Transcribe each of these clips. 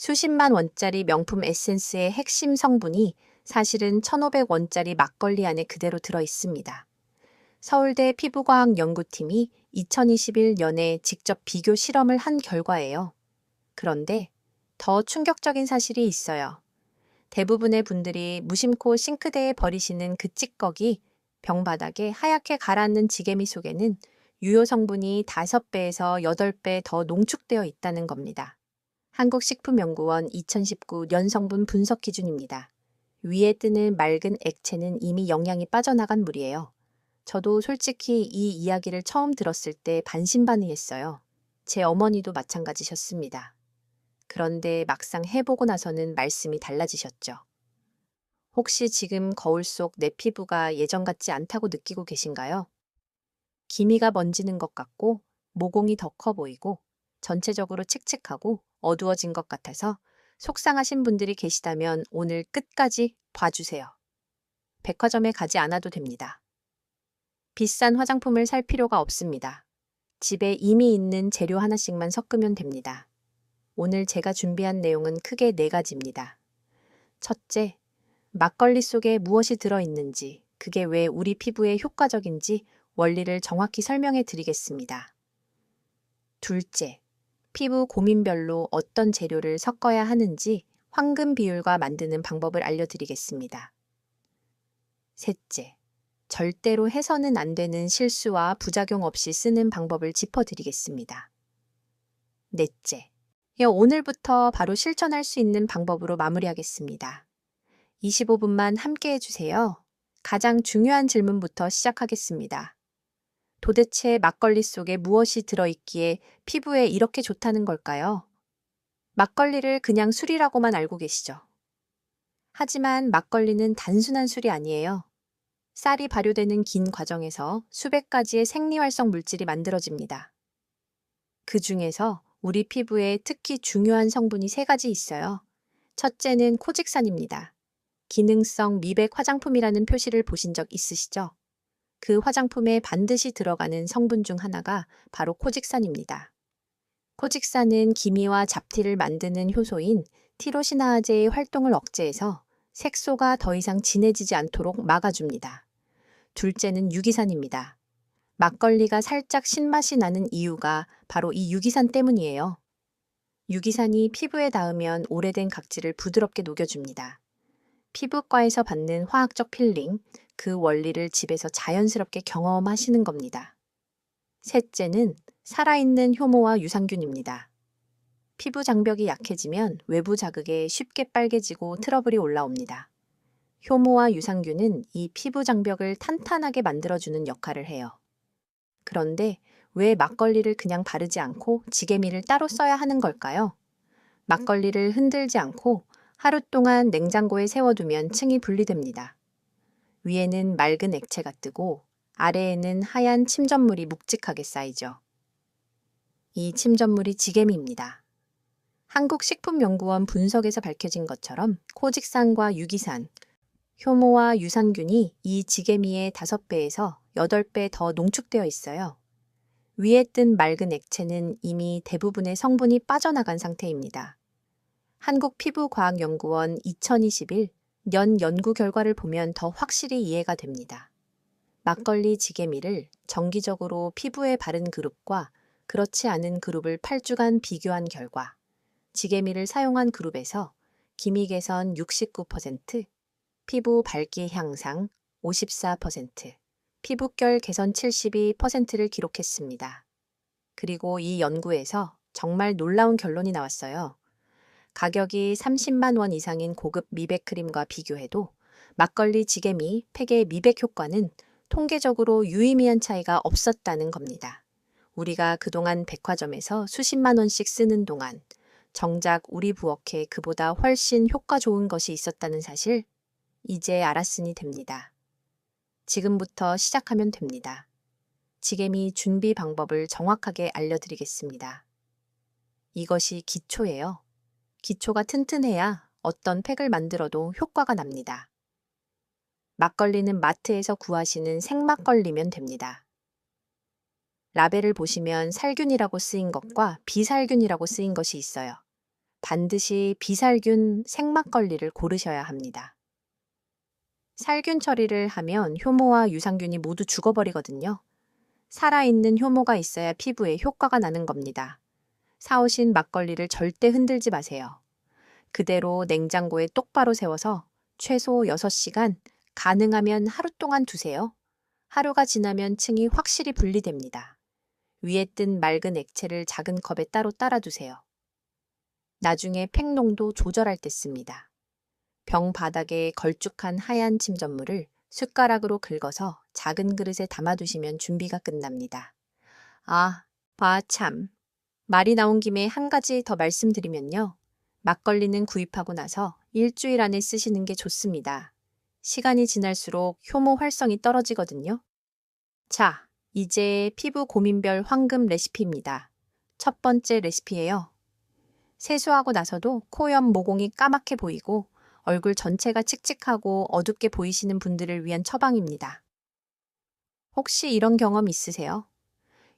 수십만 원짜리 명품 에센스의 핵심 성분이 사실은 1,500원짜리 막걸리 안에 그대로 들어 있습니다. 서울대 피부과학연구팀이 2021년에 직접 비교 실험을 한 결과예요. 그런데 더 충격적인 사실이 있어요. 대부분의 분들이 무심코 싱크대에 버리시는 그 찌꺼기, 병바닥에 하얗게 가라앉는 지게미 속에는 유효 성분이 5배에서 8배 더 농축되어 있다는 겁니다. 한국식품연구원 2019 연성분 분석 기준입니다. 위에 뜨는 맑은 액체는 이미 영양이 빠져나간 물이에요. 저도 솔직히 이 이야기를 처음 들었을 때 반신반의했어요. 제 어머니도 마찬가지셨습니다. 그런데 막상 해보고 나서는 말씀이 달라지셨죠. 혹시 지금 거울 속 내 피부가 예전 같지 않다고 느끼고 계신가요? 기미가 번지는 것 같고, 모공이 더 커 보이고, 전체적으로 칙칙하고 어두워진 것 같아서 속상하신 분들이 계시다면 오늘 끝까지 봐주세요. 백화점에 가지 않아도 됩니다. 비싼 화장품을 살 필요가 없습니다. 집에 이미 있는 재료 하나씩만 섞으면 됩니다. 오늘 제가 준비한 내용은 크게 4가지입니다. 첫째, 막걸리 속에 무엇이 들어있는지, 그게 왜 우리 피부에 효과적인지 원리를 정확히 설명해 드리겠습니다. 둘째, 피부 고민별로 어떤 재료를 섞어야 하는지 황금 비율과 만드는 방법을 알려드리겠습니다. 셋째, 절대로 해서는 안 되는 실수와 부작용 없이 쓰는 방법을 짚어드리겠습니다. 넷째, 오늘부터 바로 실천할 수 있는 방법으로 마무리하겠습니다. 25분만 함께 해주세요. 가장 중요한 질문부터 시작하겠습니다. 도대체 막걸리 속에 무엇이 들어있기에 피부에 이렇게 좋다는 걸까요? 막걸리를 그냥 술이라고만 알고 계시죠? 하지만 막걸리는 단순한 술이 아니에요. 쌀이 발효되는 긴 과정에서 수백 가지의 생리활성 물질이 만들어집니다. 그 중에서 우리 피부에 특히 중요한 성분이 3가지 있어요. 첫째는 코직산입니다. 기능성 미백 화장품이라는 표시를 보신 적 있으시죠? 그 화장품에 반드시 들어가는 성분 중 하나가 바로 코직산입니다. 코직산은 기미와 잡티를 만드는 효소인 티로시나아제의 활동을 억제해서 색소가 더 이상 진해지지 않도록 막아줍니다. 둘째는 유기산입니다. 막걸리가 살짝 신맛이 나는 이유가 바로 이 유기산 때문이에요. 유기산이 피부에 닿으면 오래된 각질을 부드럽게 녹여줍니다. 피부과에서 받는 화학적 필링, 그 원리를 집에서 자연스럽게 경험하시는 겁니다. 셋째는 살아있는 효모와 유산균입니다. 피부 장벽이 약해지면 외부 자극에 쉽게 빨개지고 트러블이 올라옵니다. 효모와 유산균은 이 피부 장벽을 탄탄하게 만들어주는 역할을 해요. 그런데 왜 막걸리를 그냥 바르지 않고 지게미를 따로 써야 하는 걸까요? 막걸리를 흔들지 않고 하루 동안 냉장고에 세워두면 층이 분리됩니다. 위에는 맑은 액체가 뜨고 아래에는 하얀 침전물이 묵직하게 쌓이죠. 이 침전물이 지게미입니다. 한국식품연구원 분석에서 밝혀진 것처럼 코직산과 유기산, 효모와 유산균이 이 지게미의 5배에서 8배 더 농축되어 있어요. 위에 뜬 맑은 액체는 이미 대부분의 성분이 빠져나간 상태입니다. 한국피부과학연구원 2021 년 연구 결과를 보면 더 확실히 이해가 됩니다. 막걸리 지게미를 정기적으로 피부에 바른 그룹과 그렇지 않은 그룹을 8주간 비교한 결과 지게미를 사용한 그룹에서 기미 개선 69%, 피부 밝기 향상 54%, 피부결 개선 72%를 기록했습니다. 그리고 이 연구에서 정말 놀라운 결론이 나왔어요. 가격이 30만 원 이상인 고급 미백 크림과 비교해도 막걸리 지게미 팩의 미백 효과는 통계적으로 유의미한 차이가 없었다는 겁니다. 우리가 그동안 백화점에서 수십만 원씩 쓰는 동안 정작 우리 부엌에 그보다 훨씬 효과 좋은 것이 있었다는 사실, 이제 알았으니 됩니다. 지금부터 시작하면 됩니다. 지게미 준비 방법을 정확하게 알려드리겠습니다. 이것이 기초예요. 기초가 튼튼해야 어떤 팩을 만들어도 효과가 납니다. 막걸리는 마트에서 구하시는 생막걸리면 됩니다. 라벨을 보시면 살균이라고 쓰인 것과 비살균이라고 쓰인 것이 있어요. 반드시 비살균 생막걸리를 고르셔야 합니다. 살균 처리를 하면 효모와 유산균이 모두 죽어버리거든요. 살아있는 효모가 있어야 피부에 효과가 나는 겁니다. 사오신 막걸리를 절대 흔들지 마세요. 그대로 냉장고에 똑바로 세워서 최소 6시간, 가능하면 하루 동안 두세요. 하루가 지나면 층이 확실히 분리됩니다. 위에 뜬 맑은 액체를 작은 컵에 따로 따라두세요. 나중에 팩농도 조절할 때 씁니다. 병 바닥에 걸쭉한 하얀 침전물을 숟가락으로 긁어서 작은 그릇에 담아두시면 준비가 끝납니다. 아, 참. 말이 나온 김에 한 가지 더 말씀드리면요. 막걸리는 구입하고 나서 일주일 안에 쓰시는 게 좋습니다. 시간이 지날수록 효모 활성이 떨어지거든요. 자, 이제 피부 고민별 황금 레시피입니다. 첫 번째 레시피예요. 세수하고 나서도 코 옆 모공이 까맣게 보이고 얼굴 전체가 칙칙하고 어둡게 보이시는 분들을 위한 처방입니다. 혹시 이런 경험 있으세요?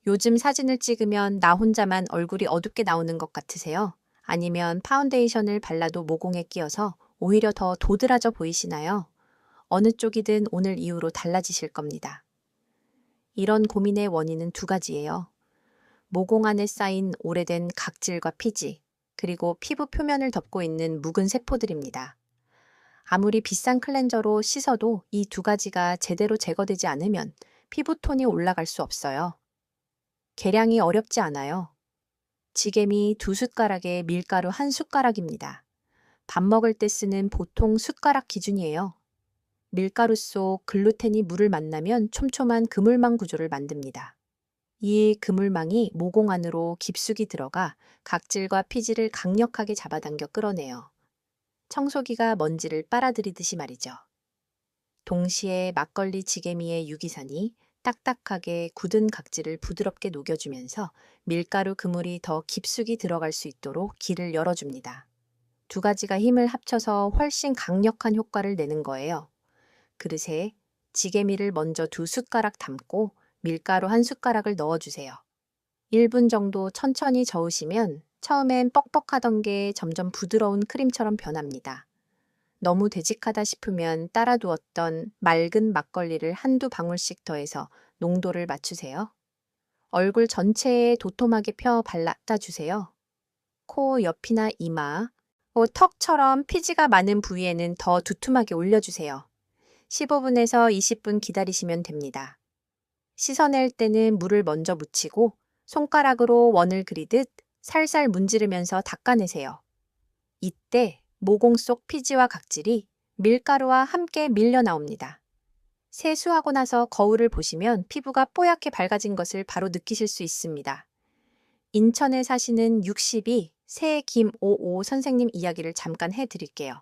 요즘 사진을 찍으면 나 혼자만 얼굴이 어둡게 나오는 것 같으세요? 아니면 파운데이션을 발라도 모공에 끼어서 오히려 더 도드라져 보이시나요? 어느 쪽이든 오늘 이후로 달라지실 겁니다. 이런 고민의 원인은 두 가지예요. 모공 안에 쌓인 오래된 각질과 피지, 그리고 피부 표면을 덮고 있는 묵은 세포들입니다. 아무리 비싼 클렌저로 씻어도 이 두 가지가 제대로 제거되지 않으면 피부톤이 올라갈 수 없어요. 계량이 어렵지 않아요. 지게미 2숟가락에 밀가루 1숟가락입니다. 밥 먹을 때 쓰는 보통 숟가락 기준이에요. 밀가루 속 글루텐이 물을 만나면 촘촘한 그물망 구조를 만듭니다. 이 그물망이 모공 안으로 깊숙이 들어가 각질과 피지를 강력하게 잡아당겨 끌어내요. 청소기가 먼지를 빨아들이듯이 말이죠. 동시에 막걸리 지게미의 유기산이 딱딱하게 굳은 각질을 부드럽게 녹여주면서 밀가루 그물이 더 깊숙이 들어갈 수 있도록 길을 열어줍니다. 두 가지가 힘을 합쳐서 훨씬 강력한 효과를 내는 거예요. 그릇에 지게미를 먼저 2숟가락 담고 밀가루 1숟가락을 넣어주세요. 1분 정도 천천히 저으시면 처음엔 뻑뻑하던 게 점점 부드러운 크림처럼 변합니다. 너무 되직하다 싶으면 따라 두었던 맑은 막걸리를 한두 방울씩 더해서 농도를 맞추세요. 얼굴 전체에 도톰하게 펴 발라다 주세요. 코 옆이나 이마, 턱처럼 피지가 많은 부위에는 더 두툼하게 올려주세요. 15분에서 20분 기다리시면 됩니다. 씻어낼 때는 물을 먼저 묻히고 손가락으로 원을 그리듯 살살 문지르면서 닦아내세요. 이때 모공 속 피지와 각질이 밀가루와 함께 밀려 나옵니다. 세수하고 나서 거울을 보시면 피부가 뽀얗게 밝아진 것을 바로 느끼실 수 있습니다. 인천에 사시는 62 새김오오 선생님 이야기를 잠깐 해드릴게요.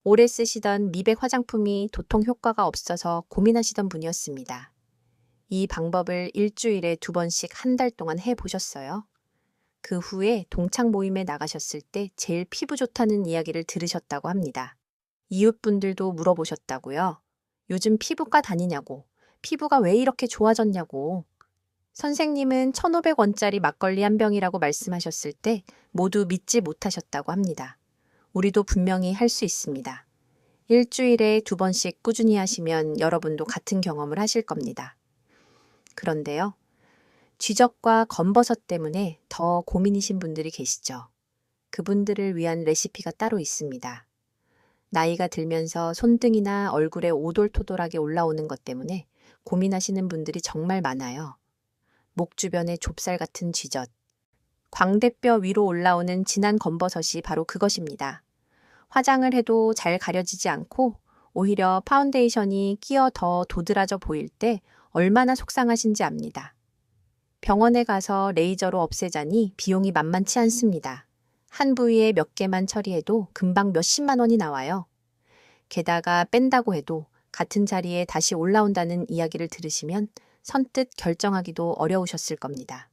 오래 쓰시던 미백 화장품이 도통 효과가 없어서 고민하시던 분이었습니다. 이 방법을 일주일에 2번씩 한 달 동안 해보셨어요? 그 후에 동창 모임에 나가셨을 때 제일 피부 좋다는 이야기를 들으셨다고 합니다. 이웃분들도 물어보셨다고요. 요즘 피부과 다니냐고, 피부가 왜 이렇게 좋아졌냐고. 선생님은 1,500원짜리 막걸리 한 병이라고 말씀하셨을 때 모두 믿지 못하셨다고 합니다. 우리도 분명히 할 수 있습니다. 일주일에 2번씩 꾸준히 하시면 여러분도 같은 경험을 하실 겁니다. 그런데요, 쥐적과 검버섯 때문에 더 고민이신 분들이 계시죠. 그분들을 위한 레시피가 따로 있습니다. 나이가 들면서 손등이나 얼굴에 오돌토돌하게 올라오는 것 때문에 고민하시는 분들이 정말 많아요. 목 주변에 좁쌀 같은 쥐젖, 광대뼈 위로 올라오는 진한 검버섯이 바로 그것입니다. 화장을 해도 잘 가려지지 않고 오히려 파운데이션이 끼어 더 도드라져 보일 때 얼마나 속상하신지 압니다. 병원에 가서 레이저로 없애자니 비용이 만만치 않습니다. 한 부위에 몇 개만 처리해도 금방 몇십만 원이 나와요. 게다가 뺀다고 해도 같은 자리에 다시 올라온다는 이야기를 들으시면 선뜻 결정하기도 어려우셨을 겁니다.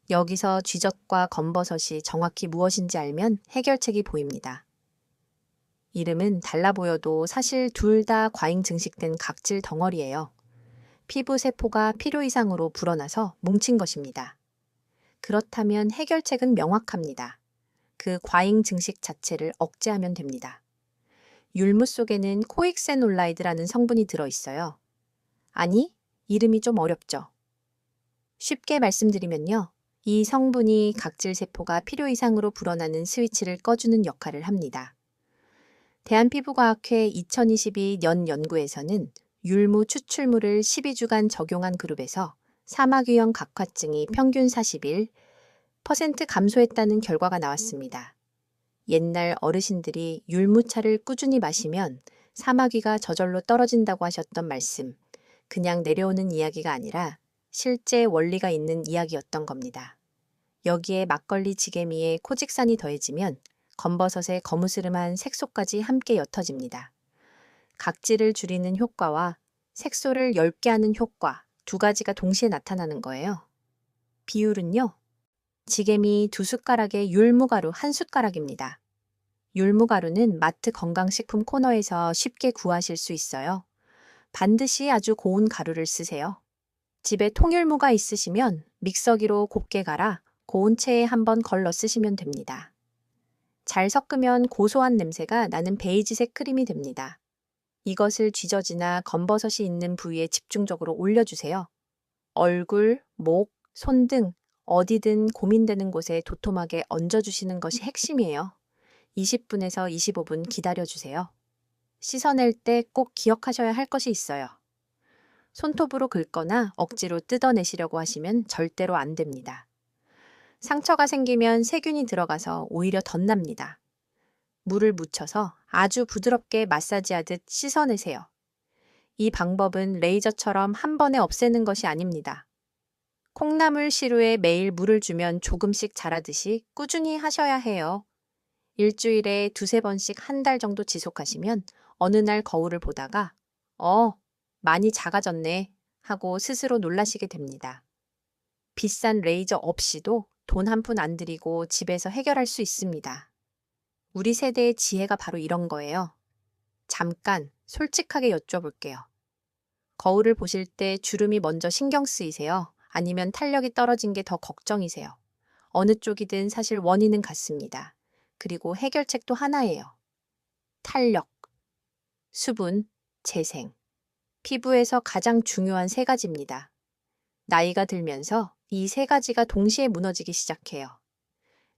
여기서 쥐젖과 검버섯이 정확히 무엇인지 알면 해결책이 보입니다. 이름은 달라 보여도 사실 둘 다 과잉 증식된 각질 덩어리예요. 피부 세포가 필요 이상으로 불어나서 뭉친 것입니다. 그렇다면 해결책은 명확합니다. 그 과잉 증식 자체를 억제하면 됩니다. 율무 속에는 코익세놀라이드라는 성분이 들어있어요. 아니, 이름이 좀 어렵죠? 쉽게 말씀드리면요. 이 성분이 각질 세포가 필요 이상으로 불어나는 스위치를 꺼주는 역할을 합니다. 대한피부과학회 2022년 연구에서는 율무 추출물을 12주간 적용한 그룹에서 사마귀형 각화증이 평균 41% 감소했다는 결과가 나왔습니다. 옛날 어르신들이 율무차를 꾸준히 마시면 사마귀가 저절로 떨어진다고 하셨던 말씀, 그냥 내려오는 이야기가 아니라 실제 원리가 있는 이야기였던 겁니다. 여기에 막걸리 지게미에 코직산이 더해지면 검버섯의 거무스름한 색소까지 함께 옅어집니다. 각질을 줄이는 효과와 색소를 엷게 하는 효과, 두 가지가 동시에 나타나는 거예요. 비율은요. 지게미 2숟가락에 율무가루 1숟가락입니다. 율무가루는 마트 건강식품 코너에서 쉽게 구하실 수 있어요. 반드시 아주 고운 가루를 쓰세요. 집에 통율무가 있으시면 믹서기로 곱게 갈아 고운 체에 한번 걸러 쓰시면 됩니다. 잘 섞으면 고소한 냄새가 나는 베이지색 크림이 됩니다. 이것을 쥐젖이나 검버섯이 있는 부위에 집중적으로 올려주세요. 얼굴, 목, 손 등 어디든 고민되는 곳에 도톰하게 얹어주시는 것이 핵심이에요. 20분에서 25분 기다려주세요. 씻어낼 때 꼭 기억하셔야 할 것이 있어요. 손톱으로 긁거나 억지로 뜯어내시려고 하시면 절대로 안 됩니다. 상처가 생기면 세균이 들어가서 오히려 덧납니다. 물을 묻혀서 아주 부드럽게 마사지하듯 씻어내세요. 이 방법은 레이저처럼 한 번에 없애는 것이 아닙니다. 콩나물 시루에 매일 물을 주면 조금씩 자라듯이 꾸준히 하셔야 해요. 일주일에 2~3번씩 한 달 정도 지속하시면 어느 날 거울을 보다가 많이 작아졌네 하고 스스로 놀라시게 됩니다. 비싼 레이저 없이도 돈 한 푼 안 들이고 집에서 해결할 수 있습니다. 우리 세대의 지혜가 바로 이런 거예요. 잠깐 솔직하게 여쭤볼게요. 거울을 보실 때 주름이 먼저 신경 쓰이세요? 아니면 탄력이 떨어진 게 더 걱정이세요? 어느 쪽이든 사실 원인은 같습니다. 그리고 해결책도 하나예요. 탄력, 수분, 재생. 피부에서 가장 중요한 3가지입니다. 나이가 들면서 이 3가지가 동시에 무너지기 시작해요.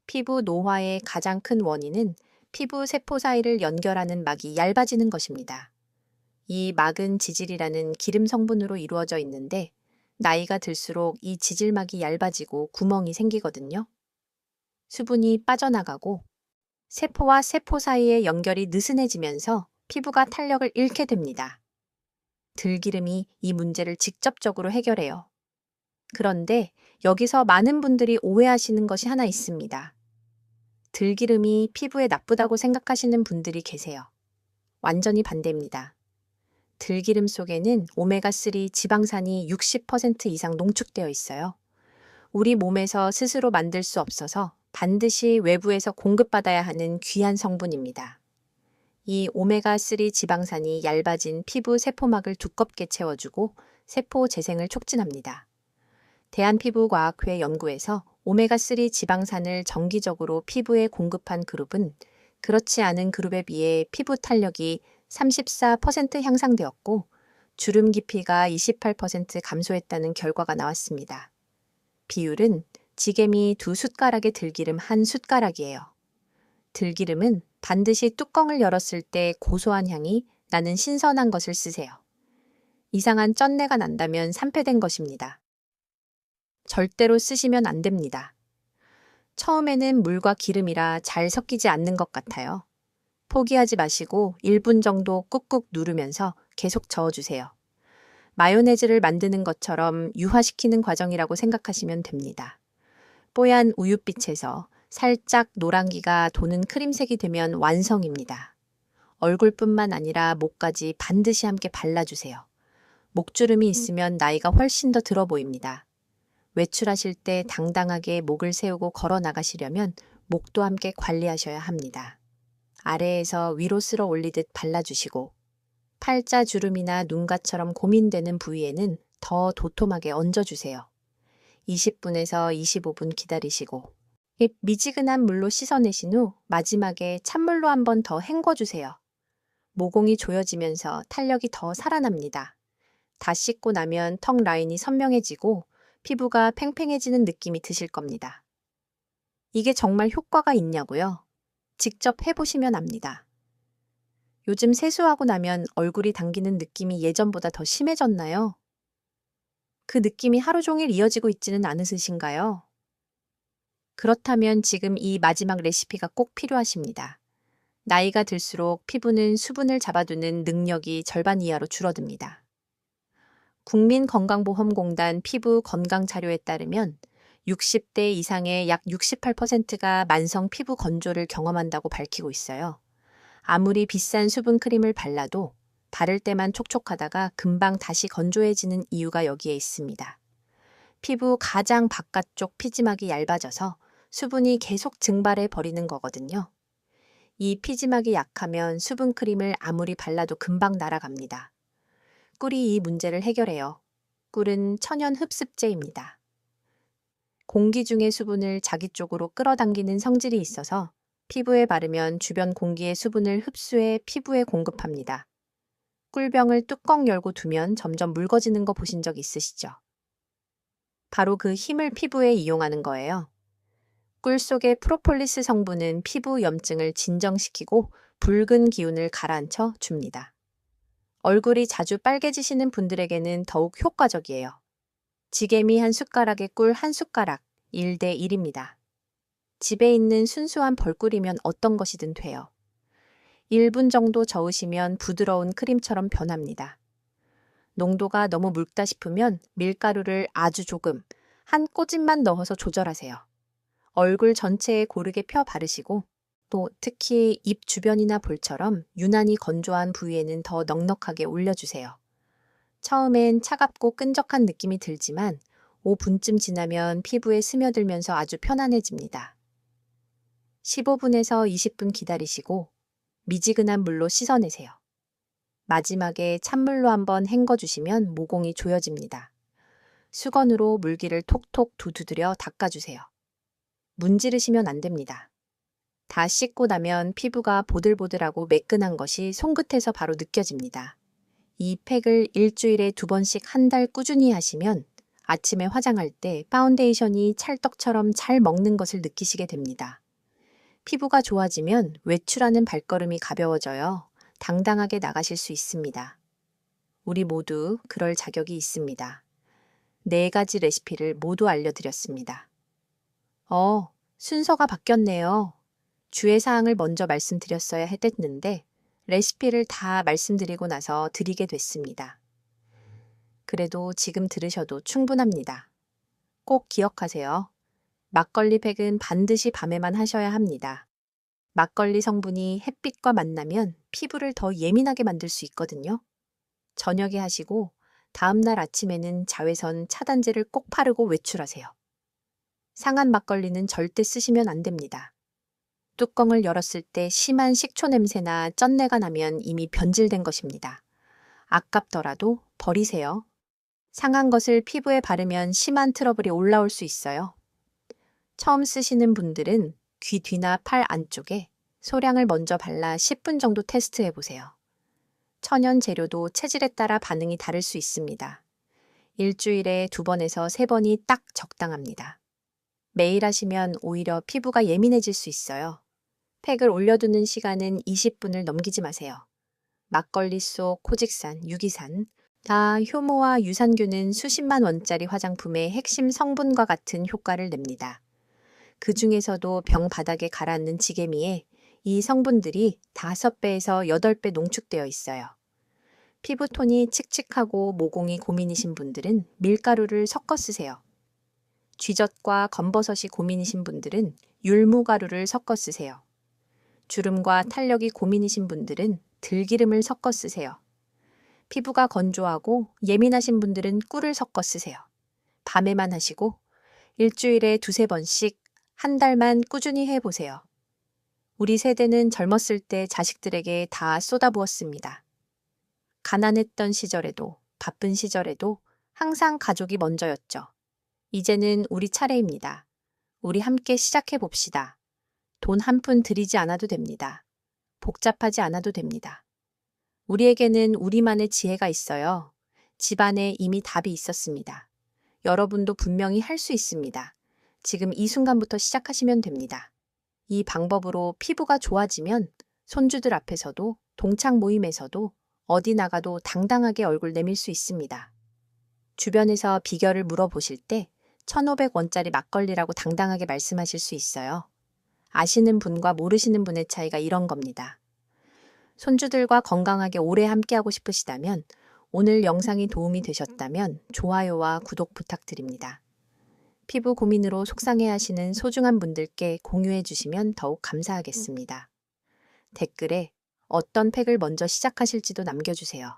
피부 노화의 가장 큰 원인은 피부 세포 사이를 연결하는 막이 얇아지는 것입니다. 이 막은 지질이라는 기름 성분으로 이루어져 있는데 나이가 들수록 이 지질막이 얇아지고 구멍이 생기거든요. 수분이 빠져나가고 세포와 세포 사이의 연결이 느슨해지면서 피부가 탄력을 잃게 됩니다. 들기름이 이 문제를 직접적으로 해결해요. 그런데 여기서 많은 분들이 오해하시는 것이 하나 있습니다. 들기름이 피부에 나쁘다고 생각하시는 분들이 계세요. 완전히 반대입니다. 들기름 속에는 오메가3 지방산이 60% 이상 농축되어 있어요. 우리 몸에서 스스로 만들 수 없어서 반드시 외부에서 공급받아야 하는 귀한 성분입니다. 이 오메가3 지방산이 얇아진 피부 세포막을 두껍게 채워주고 세포 재생을 촉진합니다. 대한피부과학회 연구에서 오메가3 지방산을 정기적으로 피부에 공급한 그룹은 그렇지 않은 그룹에 비해 피부 탄력이 34% 향상되었고 주름 깊이가 28% 감소했다는 결과가 나왔습니다. 비율은 지게미 2숟가락에 들기름 1숟가락이에요. 들기름은 반드시 뚜껑을 열었을 때 고소한 향이 나는 신선한 것을 쓰세요. 이상한 쩐내가 난다면 산패된 것입니다. 절대로 쓰시면 안 됩니다. 처음에는 물과 기름이라 잘 섞이지 않는 것 같아요. 포기하지 마시고 1분 정도 꾹꾹 누르면서 계속 저어주세요. 마요네즈를 만드는 것처럼 유화시키는 과정이라고 생각하시면 됩니다. 뽀얀 우윳빛에서 살짝 노란기가 도는 크림색이 되면 완성입니다. 얼굴뿐만 아니라 목까지 반드시 함께 발라주세요. 목주름이 있으면 나이가 훨씬 더 들어 보입니다. 외출하실 때 당당하게 목을 세우고 걸어 나가시려면 목도 함께 관리하셔야 합니다. 아래에서 위로 쓸어 올리듯 발라주시고 팔자 주름이나 눈가처럼 고민되는 부위에는 더 도톰하게 얹어주세요. 20분에서 25분 기다리시고 미지근한 물로 씻어내신 후 마지막에 찬물로 한 번 더 헹궈주세요. 모공이 조여지면서 탄력이 더 살아납니다. 다 씻고 나면 턱 라인이 선명해지고 피부가 팽팽해지는 느낌이 드실 겁니다. 이게 정말 효과가 있냐고요? 직접 해보시면 압니다. 요즘 세수하고 나면 얼굴이 당기는 느낌이 예전보다 더 심해졌나요? 그 느낌이 하루 종일 이어지고 있지는 않으신가요? 그렇다면 지금 이 마지막 레시피가 꼭 필요하십니다. 나이가 들수록 피부는 수분을 잡아두는 능력이 절반 이하로 줄어듭니다. 국민건강보험공단 피부 건강 자료에 따르면 60대 이상의 약 68%가 만성 피부 건조를 경험한다고 밝히고 있어요. 아무리 비싼 수분 크림을 발라도 바를 때만 촉촉하다가 금방 다시 건조해지는 이유가 여기에 있습니다. 피부 가장 바깥쪽 피지막이 얇아져서 수분이 계속 증발해 버리는 거거든요. 이 피지막이 약하면 수분 크림을 아무리 발라도 금방 날아갑니다. 꿀이 이 문제를 해결해요. 꿀은 천연 흡습제입니다. 공기 중의 수분을 자기 쪽으로 끌어당기는 성질이 있어서 피부에 바르면 주변 공기의 수분을 흡수해 피부에 공급합니다. 꿀병을 뚜껑 열고 두면 점점 묽어지는 거 보신 적 있으시죠? 바로 그 힘을 피부에 이용하는 거예요. 꿀 속의 프로폴리스 성분은 피부 염증을 진정시키고 붉은 기운을 가라앉혀 줍니다. 얼굴이 자주 빨개지시는 분들에게는 더욱 효과적이에요. 지게미 한 숟가락에 꿀 한 숟가락, 1대 1입니다. 집에 있는 순수한 벌꿀이면 어떤 것이든 돼요. 1분 정도 저으시면 부드러운 크림처럼 변합니다. 농도가 너무 묽다 싶으면 밀가루를 아주 조금, 한 꼬집만 넣어서 조절하세요. 얼굴 전체에 고르게 펴 바르시고 또 특히 입 주변이나 볼처럼 유난히 건조한 부위에는 더 넉넉하게 올려주세요. 처음엔 차갑고 끈적한 느낌이 들지만 5분쯤 지나면 피부에 스며들면서 아주 편안해집니다. 15분에서 20분 기다리시고 미지근한 물로 씻어내세요. 마지막에 찬물로 한번 헹궈주시면 모공이 조여집니다. 수건으로 물기를 톡톡 두드려 닦아주세요. 문지르시면 안 됩니다. 다 씻고 나면 피부가 보들보들하고 매끈한 것이 손끝에서 바로 느껴집니다. 이 팩을 일주일에 2번씩 한 달 꾸준히 하시면 아침에 화장할 때 파운데이션이 찰떡처럼 잘 먹는 것을 느끼시게 됩니다. 피부가 좋아지면 외출하는 발걸음이 가벼워져요. 당당하게 나가실 수 있습니다. 우리 모두 그럴 자격이 있습니다. 4가지 레시피를 모두 알려드렸습니다. 순서가 바뀌었네요. 주의 사항을 먼저 말씀드렸어야 했는데 레시피를 다 말씀드리고 나서 드리게 됐습니다. 그래도 지금 들으셔도 충분합니다. 꼭 기억하세요. 막걸리 팩은 반드시 밤에만 하셔야 합니다. 막걸리 성분이 햇빛과 만나면 피부를 더 예민하게 만들 수 있거든요. 저녁에 하시고 다음날 아침에는 자외선 차단제를 꼭 바르고 외출하세요. 상한 막걸리는 절대 쓰시면 안 됩니다. 뚜껑을 열었을 때 심한 식초 냄새나 쩐내가 나면 이미 변질된 것입니다. 아깝더라도 버리세요. 상한 것을 피부에 바르면 심한 트러블이 올라올 수 있어요. 처음 쓰시는 분들은 귀 뒤나 팔 안쪽에 소량을 먼저 발라 10분 정도 테스트해 보세요. 천연 재료도 체질에 따라 반응이 다를 수 있습니다. 일주일에 2번에서 3번이 딱 적당합니다. 매일 하시면 오히려 피부가 예민해질 수 있어요. 팩을 올려두는 시간은 20분을 넘기지 마세요. 막걸리 속 코직산, 유기산, 다 효모와 유산균은 수십만 원짜리 화장품의 핵심 성분과 같은 효과를 냅니다. 그 중에서도 병 바닥에 가라앉는 지게미에 이 성분들이 5배에서 8배 농축되어 있어요. 피부톤이 칙칙하고 모공이 고민이신 분들은 밀가루를 섞어 쓰세요. 쥐젖과 검버섯이 고민이신 분들은 율무가루를 섞어 쓰세요. 주름과 탄력이 고민이신 분들은 들기름을 섞어 쓰세요. 피부가 건조하고 예민하신 분들은 꿀을 섞어 쓰세요. 밤에만 하시고 일주일에 2-3번씩 한 달만 꾸준히 해보세요. 우리 세대는 젊었을 때 자식들에게 다 쏟아부었습니다. 가난했던 시절에도 바쁜 시절에도 항상 가족이 먼저였죠. 이제는 우리 차례입니다. 우리 함께 시작해 봅시다. 돈 한 푼 들이지 않아도 됩니다. 복잡하지 않아도 됩니다. 우리에게는 우리만의 지혜가 있어요. 집안에 이미 답이 있었습니다. 여러분도 분명히 할 수 있습니다. 지금 이 순간부터 시작하시면 됩니다. 이 방법으로 피부가 좋아지면 손주들 앞에서도 동창 모임에서도 어디 나가도 당당하게 얼굴 내밀 수 있습니다. 주변에서 비결을 물어보실 때 1,500원짜리 막걸리라고 당당하게 말씀하실 수 있어요. 아시는 분과 모르시는 분의 차이가 이런 겁니다. 손주들과 건강하게 오래 함께하고 싶으시다면 오늘 영상이 도움이 되셨다면 좋아요와 구독 부탁드립니다. 피부 고민으로 속상해하시는 소중한 분들께 공유해 주시면 더욱 감사하겠습니다. 댓글에 어떤 팩을 먼저 시작하실지도 남겨주세요.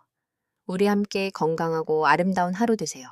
우리 함께 건강하고 아름다운 하루 되세요.